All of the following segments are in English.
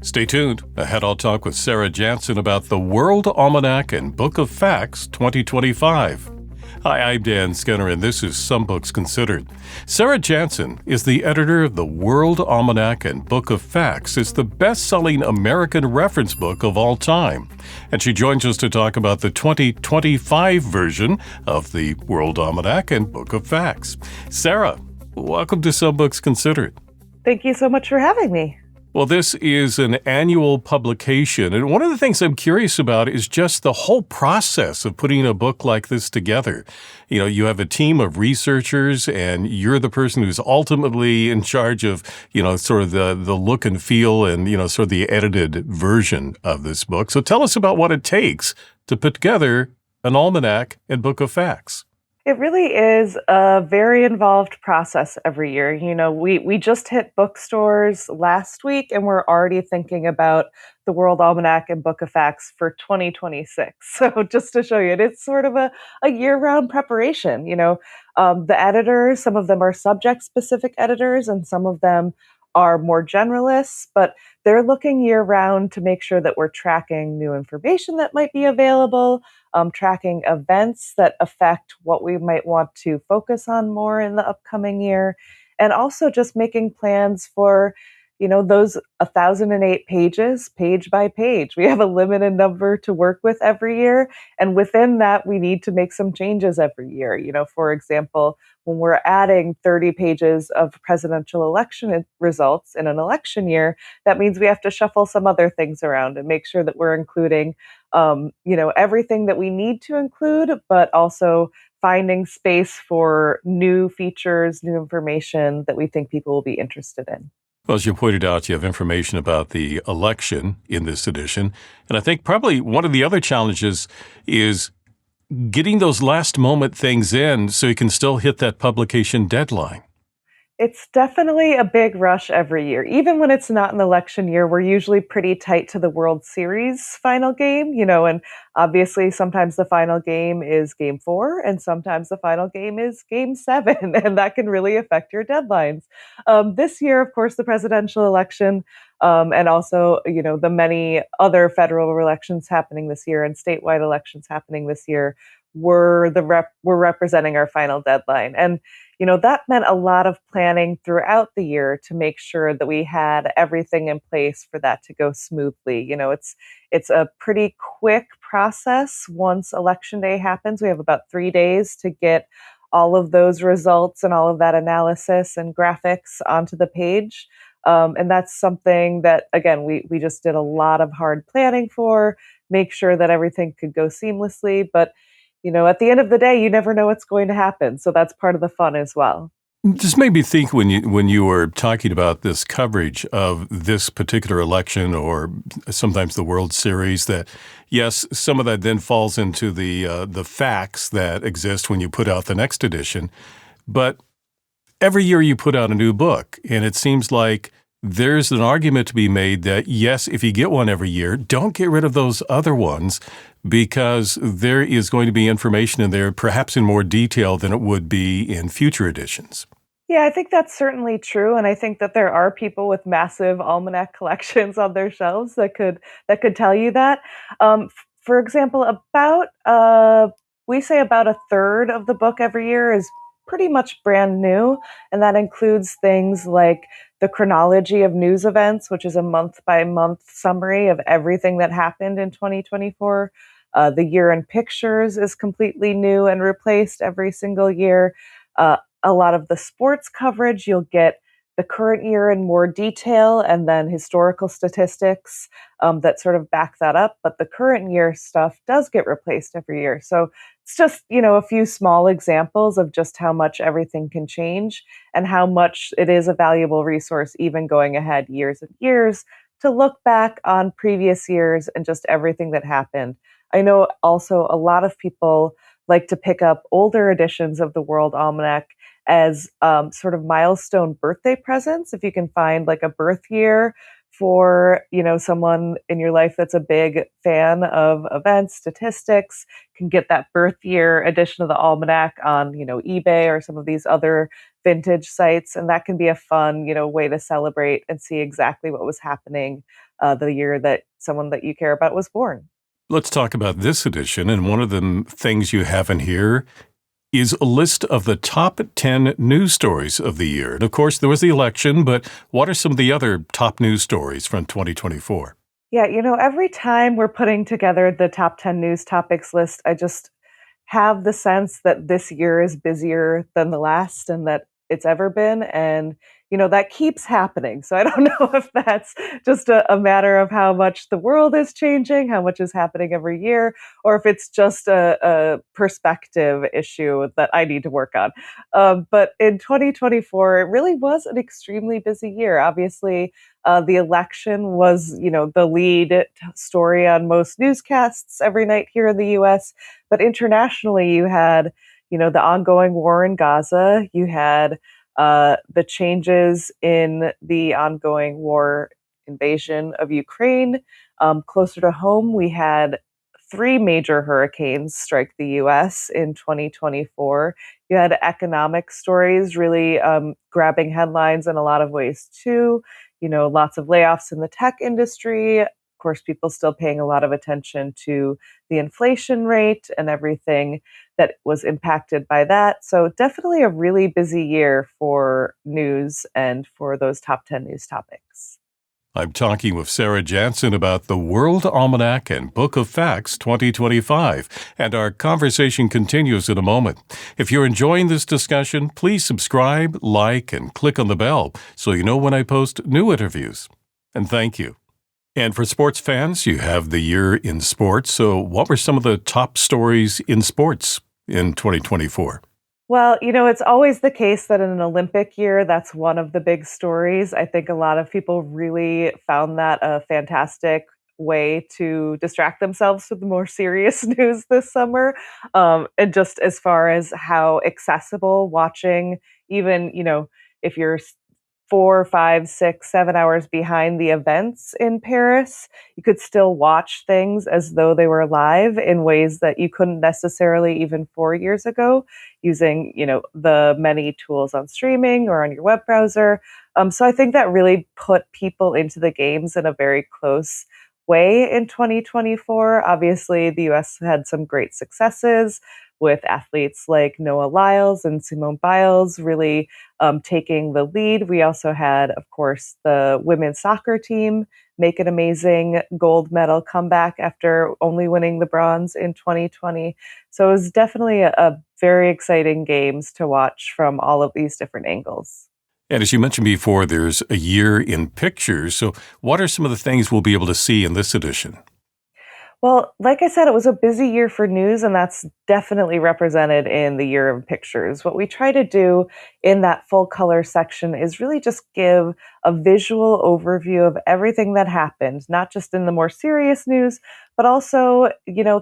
Stay tuned. Ahead, I'll talk with Sarah Janssen about the World Almanac and Book of Facts 2025. Hi, I'm Dan Skinner, and this is Some Books Considered. Sarah Janssen is the editor of the World Almanac and Book of Facts. It's the best-selling American reference book of all time. And she joins us to talk about the 2025 version of the World Almanac and Book of Facts. Sarah, welcome to Some Books Considered. Thank you so much for having me. Well, this is an annual publication, and one of the things I'm curious about is just the whole process of putting a book like this together. You know, you have a team of researchers, and you're the person who's ultimately in charge of, sort of the look and feel and, sort of the edited version of this book. So tell us about what it takes to put together an almanac and book of facts. It really is a very involved process every year. You know, we just hit bookstores last week, and we're already thinking about the World Almanac and Book of Facts for 2026. So just to show you, it's sort of a year-round preparation. The editors, some of them are subject-specific editors, and some of them are more generalists, but they're looking year-round to make sure that we're tracking new information that might be available, tracking events that affect what we might want to focus on more in the upcoming year, and also just making plans for, those 1,008 pages, page by page. We have a limited number to work with every year, and within that, we need to make some changes every year. For example, when we're adding 30 pages of presidential election results in an election year, that means we have to shuffle some other things around and make sure that we're including everything that we need to include, but also finding space for new features, new information that we think people will be interested in. Well, as you pointed out, you have information about the election in this edition. And I think probably one of the other challenges is getting those last moment things in so you can still hit that publication deadline. It's definitely a big rush every year. Even when it's not an election year, we're usually pretty tight to the World Series final game, and obviously sometimes the final game is game 4 and sometimes the final game is game 7, and that can really affect your deadlines. This year, of course, the presidential election, and also, the many other federal elections happening this year and statewide elections happening this year were representing our final deadline. And that meant a lot of planning throughout the year to make sure that we had everything in place for that to go smoothly. It's a pretty quick process. Once election day happens, we have about 3 days to get all of those results and all of that analysis and graphics onto the page. And that's something that, again, we just did a lot of hard planning for, make sure that everything could go seamlessly. But at the end of the day, you never know what's going to happen. So that's part of the fun as well. Just made me think when you were talking about this coverage of this particular election or sometimes the World Series, that yes, some of that then falls into the facts that exist when you put out the next edition. But every year you put out a new book, and it seems like there's an argument to be made that, yes, if you get one every year, don't get rid of those other ones because there is going to be information in there, perhaps in more detail than it would be in future editions. Yeah, I think that's certainly true. And I think that there are people with massive almanac collections on their shelves that could tell you that. For example, we say about a third of the book every year is pretty much brand new. And that includes things like the chronology of news events, which is a month-by-month summary of everything that happened in 2024. The year in pictures is completely new and replaced every single year. A lot of the sports coverage, you'll get the current year in more detail and then historical statistics that sort of back that up. But the current year stuff does get replaced every year. So it's just, a few small examples of just how much everything can change and how much it is a valuable resource, even going ahead years and years, to look back on previous years and just everything that happened. I know also a lot of people like to pick up older editions of the World Almanac as sort of milestone birthday presents. If you can find like a birth year for, someone in your life that's a big fan of events, statistics, can get that birth year edition of the almanac on, eBay or some of these other vintage sites, and that can be a fun, way to celebrate and see exactly what was happening the year that someone that you care about was born. Let's talk about this edition. And one of the things you have in here is a list of the top 10 news stories of the year. And of course, there was the election, but what are some of the other top news stories from 2024? Yeah, every time we're putting together the top 10 news topics list, I just have the sense that this year is busier than the last and that it's ever been. And, that keeps happening. So I don't know if that's just a matter of how much the world is changing, how much is happening every year, or if it's just a perspective issue that I need to work on. But in 2024, it really was an extremely busy year. Obviously, the election was, the lead story on most newscasts every night here in the US. But internationally, you had, the ongoing war in Gaza. You had the changes in the ongoing war invasion of Ukraine. Closer to home, we had three major hurricanes strike the US in 2024. You had economic stories really grabbing headlines in a lot of ways, too. Lots of layoffs in the tech industry. Of course, people still paying a lot of attention to the inflation rate and everything that was impacted by that. So definitely a really busy year for news and for those top 10 news topics. I'm talking with Sarah Janssen about the World Almanac and Book of Facts 2025, and our conversation continues in a moment. If you're enjoying this discussion, please subscribe, like, and click on the bell so you know when I post new interviews. And thank you. And for sports fans, you have the year in sports. So what were some of the top stories in sports in 2024? Well, it's always the case that in an Olympic year, that's one of the big stories. I think a lot of people really found that a fantastic way to distract themselves with the more serious news this summer. And just as far as how accessible watching, even, if you're 4, 5, 6, 7 hours behind the events in Paris, you could still watch things as though they were live in ways that you couldn't necessarily even 4 years ago using, the many tools on streaming or on your web browser. So I think that really put people into the games in a very close way in 2024. Obviously, the US had some great successes with athletes like Noah Lyles and Simone Biles really taking the lead. We also had, of course, the women's soccer team make an amazing gold medal comeback after only winning the bronze in 2020. So it was definitely a very exciting games to watch from all of these different angles. And as you mentioned before, there's a year in pictures. So what are some of the things we'll be able to see in this edition? Well, like I said, it was a busy year for news, and that's definitely represented in the year of pictures. What we try to do in that full color section is really just give a visual overview of everything that happened, not just in the more serious news, but also,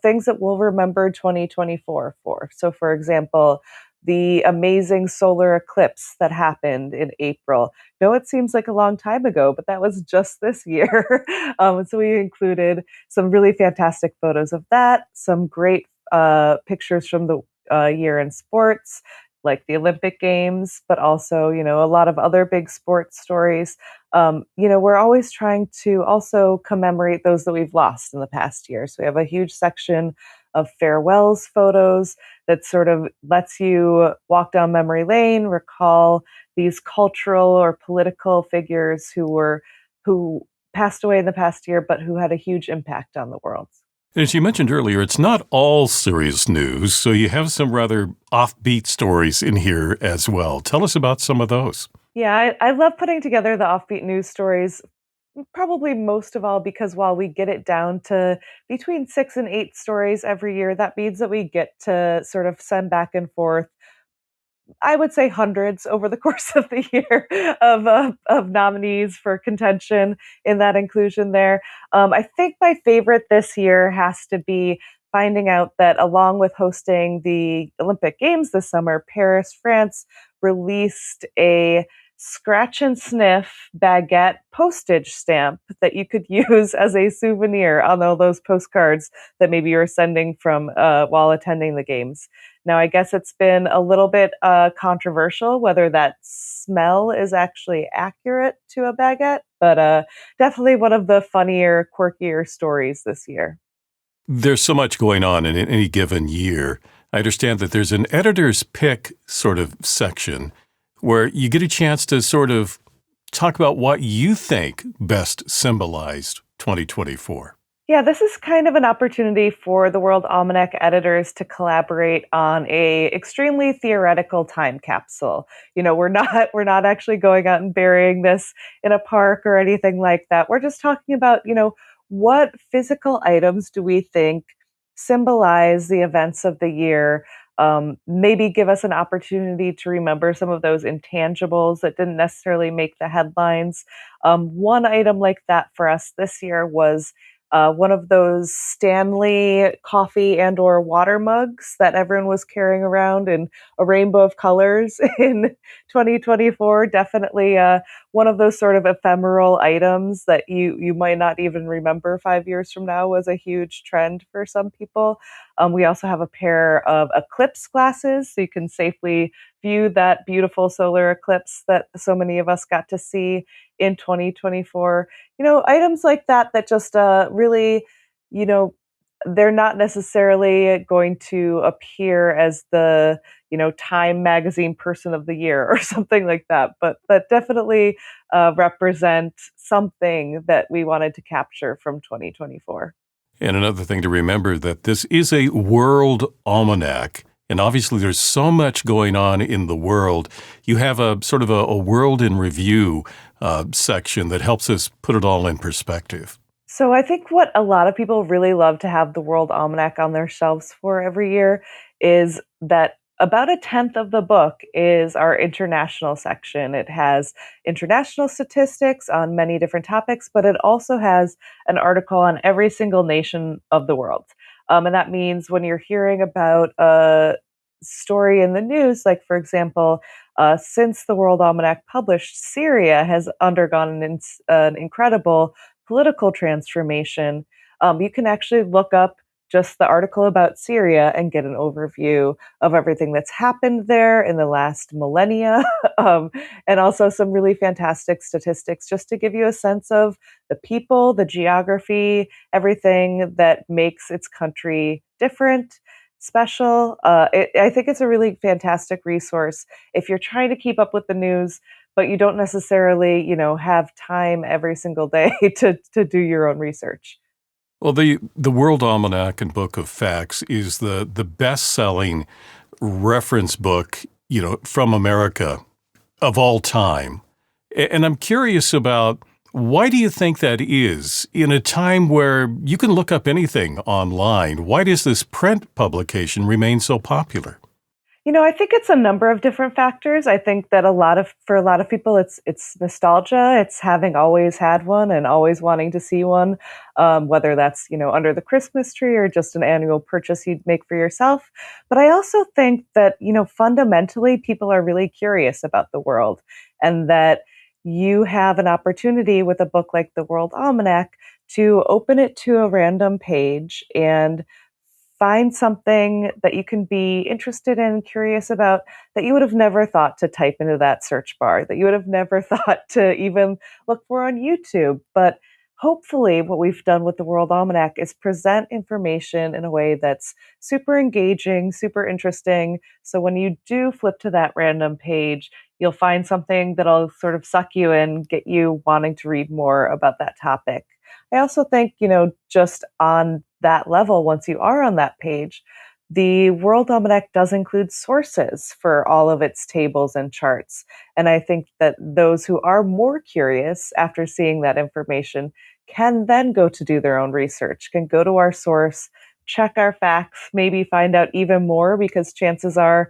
things that we'll remember 2024 for. So, for example, the amazing solar eclipse that happened in April. No, it seems like a long time ago, but that was just this year. So we included some really fantastic photos of that, some great pictures from the year in sports, like the Olympic Games, but also, a lot of other big sports stories. We're always trying to also commemorate those that we've lost in the past year. So we have a huge section of farewells photos that sort of lets you walk down memory lane, recall these cultural or political figures who passed away in the past year, but who had a huge impact on the world. As you mentioned earlier, it's not all serious news, so you have some rather offbeat stories in here as well. Tell us about some of those. Yeah, I love putting together the offbeat news stories, probably most of all because while we get it down to between 6 and 8 stories every year, that means that we get to sort of send back and forth, I would say hundreds over the course of the year of nominees for contention in that inclusion there. I think my favorite this year has to be finding out that along with hosting the Olympic Games this summer, Paris, France released a scratch and sniff baguette postage stamp that you could use as a souvenir on all those postcards that maybe you're sending from while attending the games. Now, I guess it's been a little bit controversial whether that smell is actually accurate to a baguette, but definitely one of the funnier, quirkier stories this year. There's so much going on in any given year. I understand that there's an editor's pick sort of section where you get a chance to sort of talk about what you think best symbolized 2024. Yeah, this is kind of an opportunity for the World Almanac editors to collaborate on a extremely theoretical time capsule. We're not actually going out and burying this in a park or anything like that. We're just talking about, what physical items do we think symbolize the events of the year? Maybe give us an opportunity to remember some of those intangibles that didn't necessarily make the headlines. One item like that for us this year was one of those Stanley coffee and or water mugs that everyone was carrying around in a rainbow of colors in 2024. Definitely one of those sort of ephemeral items that you might not even remember 5 years from now was a huge trend for some people. We also have a pair of eclipse glasses, so you can safely view that beautiful solar eclipse that so many of us got to see in 2024. Items like that just really, you know, they're not necessarily going to appear as the, Time Magazine Person of the Year or something like that, but that definitely represent something that we wanted to capture from 2024. And another thing to remember that this is a World Almanac. And obviously there's so much going on in the world. You have a sort of a world in review section that helps us put it all in perspective. So I think what a lot of people really love to have the World Almanac on their shelves for every year is that about a tenth of the book is our international section. It has international statistics on many different topics, but it also has an article on every single nation of the world. And that means when you're hearing about a story in the news, like for example, since the World Almanac published, Syria has undergone an incredible political transformation. You can actually look up just the article about Syria and get an overview of everything that's happened there in the last millennia, and also some really fantastic statistics just to give you a sense of the people, the geography, everything that makes its country different, special. I think it's a really fantastic resource if you're trying to keep up with the news, but you don't necessarily, have time every single day to do your own research. Well, the World Almanac and Book of Facts is the best-selling reference book, from America of all time. And I'm curious about why do you think that is in a time where you can look up anything online? Why does this print publication remain so popular? I think it's a number of different factors. I think that for a lot of people, it's nostalgia. It's having always had one and always wanting to see one, whether that's under the Christmas tree or just an annual purchase you'd make for yourself. But I also think that fundamentally people are really curious about the world, and that you have an opportunity with a book like the World Almanac to open it to a random page and find something that you can be interested in, curious about, that you would have never thought to type into that search bar, that you would have never thought to even look for on YouTube. But hopefully what we've done with the World Almanac is present information in a way that's super engaging, super interesting. So when you do flip to that random page, you'll find something that'll sort of suck you in, get you wanting to read more about that topic. I also think, just on that level, once you are on that page, the World Almanac does include sources for all of its tables and charts. And I think that those who are more curious after seeing that information can then go to do their own research, can go to our source, check our facts, maybe find out even more, because chances are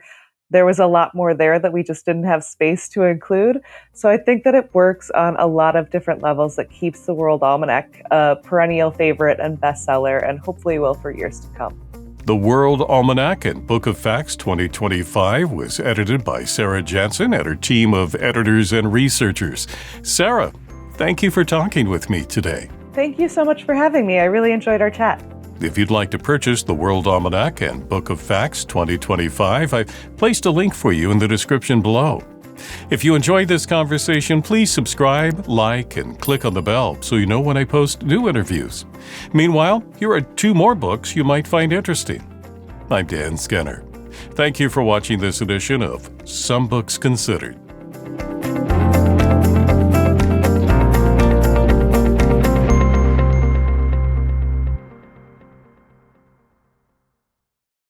there was a lot more there that we just didn't have space to include. So I think that it works on a lot of different levels that keeps the World Almanac a perennial favorite and bestseller, and hopefully will for years to come. The World Almanac and Book of Facts 2025 was edited by Sarah Janssen and her team of editors and researchers. Sarah, thank you for talking with me today. Thank you so much for having me. I really enjoyed our chat. If you'd like to purchase the World Almanac and Book of Facts 2025, I've placed a link for you in the description below. If you enjoyed this conversation, please subscribe, like, and click on the bell so you know when I post new interviews. Meanwhile, here are 2 more books you might find interesting. I'm Dan Skinner. Thank you for watching this edition of Some Books Considered.